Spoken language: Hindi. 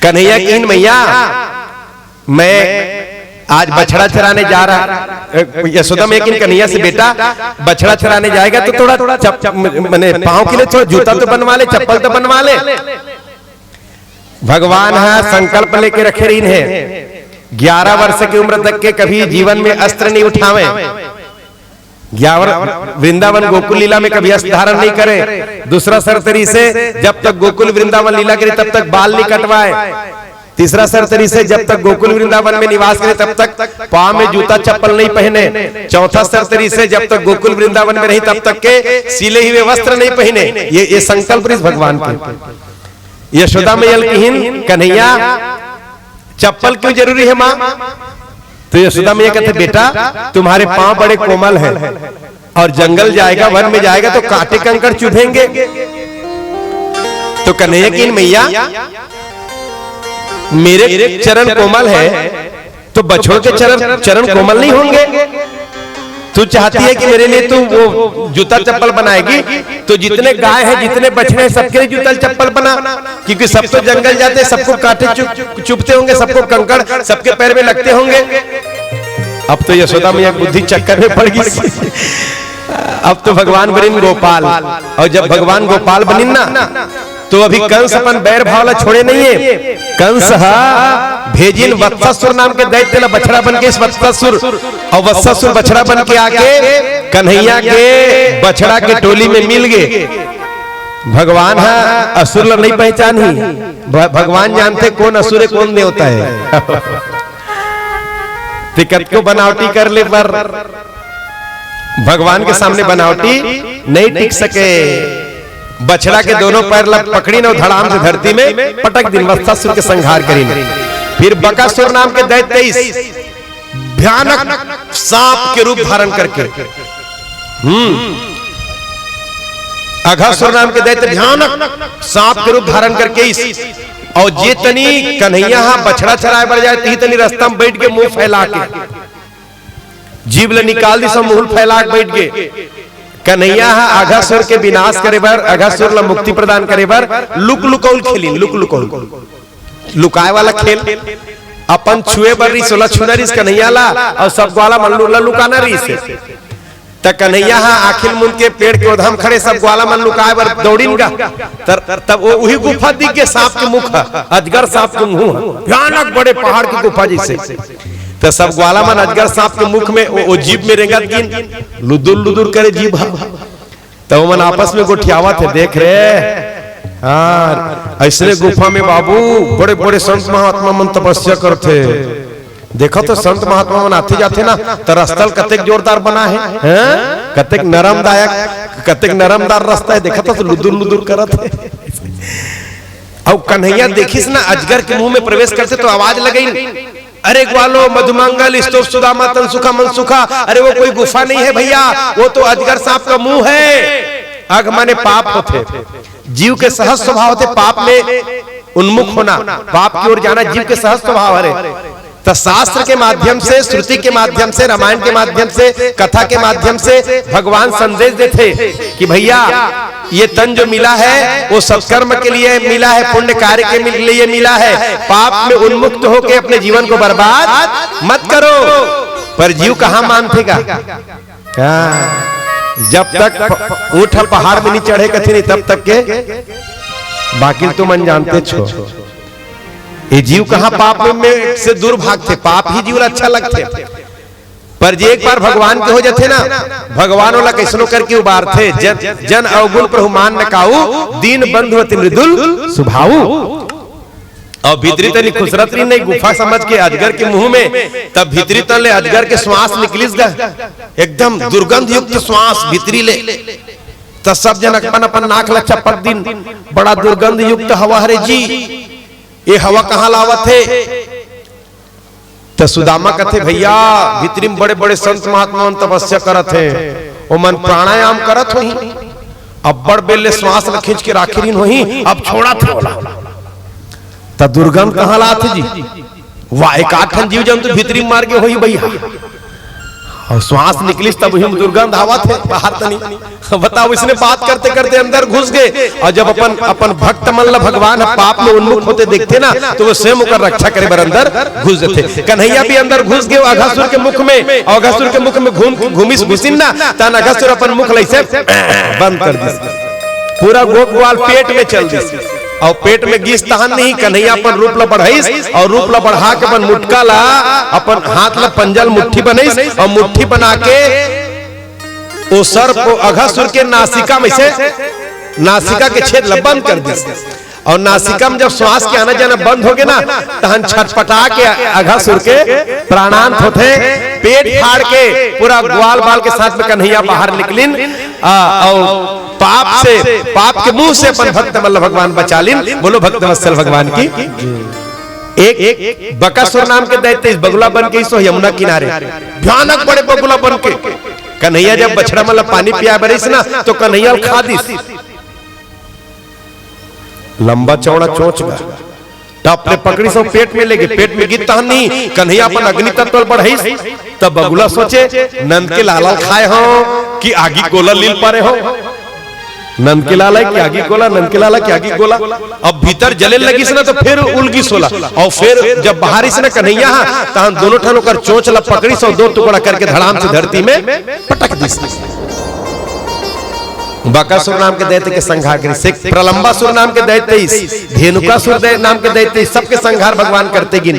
कन्हैया की मैया मैं आज बछड़ा चराने जा रहा। यशोदा में किन कन्हैया से बेटा बछड़ा चराने जाएगा तो थोड़ा मैंने पाँव के लिए थोड़ा जूता तो बनवा ले, चप्पल तो बनवा ले। भगवान है संकल्प लेके रखे रही है 11 वर्ष की उम्र तक के कभी जीवन में अस्त्र नहीं उठावे, वृंदावन गोकुल लीला में कभी अस्त्र धारण नहीं करे। दूसरा सरतरी से जब तक गोकुल वृंदावन लीला करे तब तक बाल नहीं कटवाए। तीसरा सरतरी से जब तक गोकुल वृंदावन में निवास करे तब तक पाँव में जूता चप्पल नहीं पहने। चौथा सरतरी से जब तक गोकुल वृंदावन में रही तब तक के सिले हुए वस्त्र नहीं पहने। ये संकल्प भगवान के। यशोदा मैया की कन्हैया चप्पल क्यों जरूरी है माँ? तो यशोदा मैया कहते बेटा तुम्हारे पांव बड़े कोमल हैं और जंगल जाएगा वन में जाएगा तो कांटे कंकड़ चुभेंगे। तो कन्हैया की मैया मेरे चरण कोमल है तो बछड़ों के चरण कोमल नहीं होंगे? तू चाहती है कि मेरे लिए तू वो जूता चप्पल बनाएगी तो जितने गाय हैं जितने बछड़े हैं सबके लिए जूता चप्पल बना, क्योंकि सब तो जंगल जाते सबको कांटे चुभते होंगे, सबको कंकड़ सबके पैर में लगते होंगे। अब तो यशोदा मैया बुद्धि चक्कर में पड़ गई। अब तो भगवान बनिन गोपाल, और जब भगवान गोपाल बनिन ना तो अभी कंस अपन बैर भावला छोड़े नहीं है। कंस भेजिन वत्सासुर नाम के दैत्य ला बछड़ा बन के, इस वत्सासुर और वत्सासुर बछड़ा बन के आके कन्हैया के बछड़ा के टोली में मिल गए। भगवान है असुर ला नहीं पहचानी, भगवान जानते कौन असुर है कौन देवता है। टिकट को बनावटी कर ले पर भगवान के सामने बनावटी नहीं टिक सके। बछड़ा के दोनों पैर पकड़ी न धड़ाम से धरती में पटक दिन वत्सासुर के संहार करी। फिर बकासुर नाम के दैत्य भयानक सांप के रूप धारण करके, अघासुर नाम के दैत्य भयानक सांप के रूप धारण करके और जे तनी कन्हैया बछड़ा चराए बढ़ जाए ती तनी रास्ता में बैठ के मुंह फैला के जीव ले निकाल दी सब मुंह फैला के बैठ गए। कन्हैया अघासुर के विनाश करे बर, अघासुर ला मुक्ति प्रदान करे बर लुक लुकौल खेली। लुक लुकौल लुकाए वाला खेल अपन छुए बर रही सोला छुना रही कन्हैया ला और सब ग्वाला मन लुकाना रही से। त कन्हैया आखिल मुंद के पेड़ के ओधम खड़े सब ग्वाला मन लुकाए बर दौड़ीन गा। तब वही गुफा दिख के सांप के मुख अजगर सांप के मुंह भयानक बड़े पहाड़ की गुफा जैसे। तो सब ग्वाला मन अजगर सांप के मुख में वो जीभ में रेंगत गिन लुदुर लुदुर करे जीभ। तो मन आपस में गोठियावा थे देख रहे ऐसे गुफा में बाबू बड़े बड़े संत महात्मा मन तपस्या करते। देखो तो संत महात्मा मन आते जाते ना तो रास्ता कतेक जोरदार बना है, कतेक नरमदायक कतेक नरमदार रास्ता है। देखा तो लुदुर लुदुर करत है। और कन्हैया देखिस ना अजगर के मुंह में प्रवेश करते तो आवाज लगई, अरे ग्वालो मधुमंगल स्तोप सुदामा तन सुखा मन सुखा। अरे वो कोई गुफा नहीं है भैया, वो तो अजगर सांप का मुंह है। अग माने पाप होते, जीव के सहज स्वभाव होते पाप में उन्मुख होना, पाप की ओर जाना जीव के सहज स्वभाव है। तो शास्त्र के माध्यम से, श्रुति के माध्यम से, रामायण के माध्यम से, कथा के माध्यम से भगवान संदेश देते कि भैया ये तन जो मिला है वो सत्कर्म के लिए मिला है, पुण्य कार्य के लिए मिला है। पाप में उन्मुक्त होकर अपने जीवन को बर्बाद मत करो। पर जीव कहाँ मानतेगा? जब तक ऊंट पहाड़ में नहीं चढ़े कथी नहीं तब तक के बाकी तुम अनजानते छो। ये जीव कहाँ पाप में से दूर भागते, पाप ही जीव अच्छा लगते। पर जे एक बार भगवान के हो जाते ना, भगवान वाला कैसनो करके उबार थे। जन अवगुण प्रहुमान न काऊ, दीन बंधु अति मृदुल स्वभाव। और भीतरी तनी खुसरत नहीं गुफा समझ के अजगर के मुंह में, तब भीतरी तन ले अजगर के श्वास निकलिस गा, एकदम दुर्गंध युक्त श्वास भीतरी ले। तब सब जन अपन अपन नाक ला चपक दिन, बड़ा दुर्गंध युक्त हवा हरे जी, ये हवा कहाँ लावत है? तो सुदामा कहते भैया भीतरी में बड़े बड़े संत महात्मा तपस्या करत है, वो मन प्राणायाम करत होही, अब बड़ बेले श्वास ला खींच के राखिरीन होही, अब छोड़ा थे बोला। तो दुर्गंध कहाँ लात जी? वाह एक आठन जीव जंतु भीतरी मार के होई भैया। और श्वास निकली तब ही दुर्गंध आवा थे बाहर तनी। बताओ, इसने बात करते करते अंदर घुस गए, और जब अपन भक्त मन भगवान पाप में उन्मुख होते देखते ना, तो वो स्वयं होकर रक्षा करे बर अंदर घुस जाते। कन्हैया भी अंदर घुस गए अघासुर के मुख में, और अघासुर के मुख में घुसिन ना, तन अघासुर अपन मुख लैसे बंद कर दी, पूरा गोप ग्वाल पेट में चल दी, और पेट में गीस तहन नहीं। कन्हैया अपन रूप ला बढ़ाइस, और रूप ला बढ़ा के अपन मुटका ला अपन हाथ ला पंजल मुट्ठी बनाइस, और मुट्ठी बना के वो सर को अघासुर के नासिका में से नासिका के छेद ला बंद कर दी, और नासिका में जब श्वास के आना जाना बंद हो गया ना, तहन छटपटा के अघासुर के प्राणांत होते, पेट फाड़ के पूरा ग्वाल बाल के साथ में कन्हैया बाहर निकलिन, और पाप के मुंह से अपन भक्त मल्ल भगवान बचा लिन। बोलो भक्त वत्सल भगवान की। एक बकासुर नाम के दैत्य बगुला बन के सो यमुना किनारे, भयानक बड़े बगुला बन के कन्हैया जब बछड़ा मतलब पानी पिया बरिस ना, तो कन्हैया खा दिस, लंबा चौड़ा चोंच बा, टप ने पकड़ी सो पेट में ले गए, पेट में गिर तहन नहीं, कन्हैया अपन अग्नि तत्व बढ़ाई, तब बगुला सोचे नंद के लाला खाए हो कि आगी गोला लील पारे हो, नंद के लाला की आगी गोला, नंद के लाला की आगी गोला, अब भीतर जले लगी से ना, तो फिर उलगी सोला, और फिर जब बाहर से ना कन्हैया तहन दोनों ठन कर चोंच ला पकड़ी सो, दो टुकड़ा करके धड़ाम से धरती में पटक दी। बकासुर नाम के दैत्य के संहार करे, प्रलंबासुर नाम के दैत्य, धेनुकासुर नाम के दैत्य, सबके संहार भगवान करते गिन।